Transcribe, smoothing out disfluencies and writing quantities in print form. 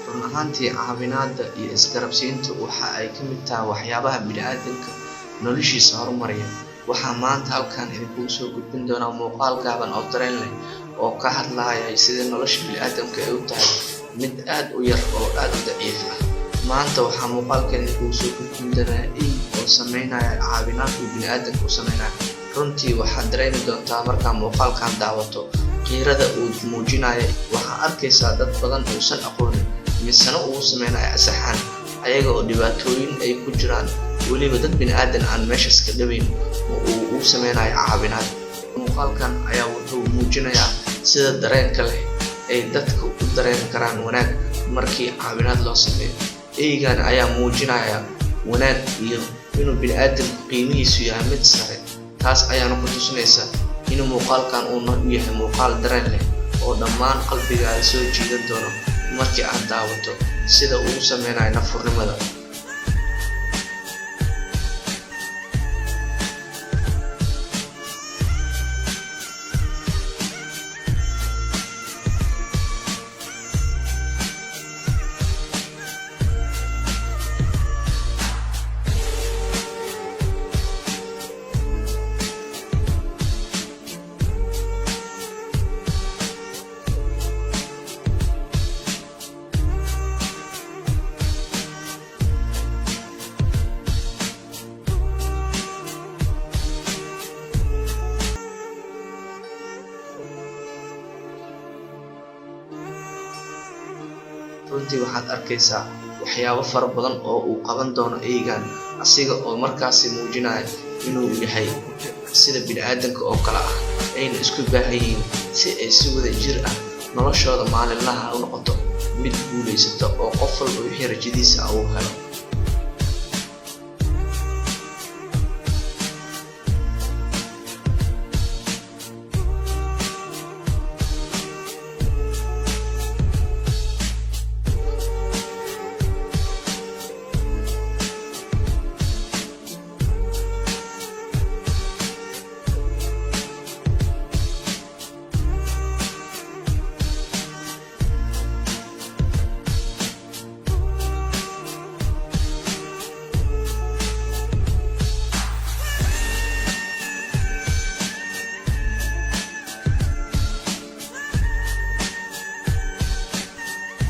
run ahaantii caawinaadda iyo isgarabsiintu waxa ay ka mid tahay waxyaabaha bini'aadamka noloshiisa horumaraya. Waxaa maanta halkan idinkugu soo gudbin doonaa muuqaal gaaban oo dareen leh oo ka hadlaya sida nolosha bini'aadamka ay u tahay mid aad u yar oo aad u daciif ah. Maanta waxaa muuqaalkan idinkugu soo gudbin doonaa eey oo sameynaya caawinaad uu bini'aadamku u sameynayo. Runtii waxaad dareemi doontaa markaa muuqaalkan daawato qiirada uu muujinayo. Waxaa arkaysaa dad badan uusan aqoonin misana uu sameynayo asaxaan ayaga oo dhibaatooyin ay ku jiraan, weliba dad bini'aadan aan meeshaas ka dhaweyn oo uu sameynayo caawinaad. Muuqaalkan ayaa wuxuu muujinayaa sida dareenka leh ay dadka u dareemi karaan wanaag markii caawinaad loo sameeyo. Eeygan ayaa muujinaya wanaag iyo inuu bini'aadamku qiimihiisu yahay mid sare. taas ayaana ku tusinaysa in muuqaalkan uu yahay muuqaal dareen leh oo dhammaan qalbigaaga soo jiidan doono markii aad daawato sida uu sameynayo nafurnimada. runtii waxaad arkaysaa waxyaabo fara badan oo uu qaban doono eeygan, asiga oo markaasi muujinaya inuu yahay sida bini'aadamka oo kale ah, ayna isku baahan yihiin si ay si wada jir ah noloshooda maalinlaha u noqoto mid guulaysato oo qof walba wixii rajadiisa uu helo.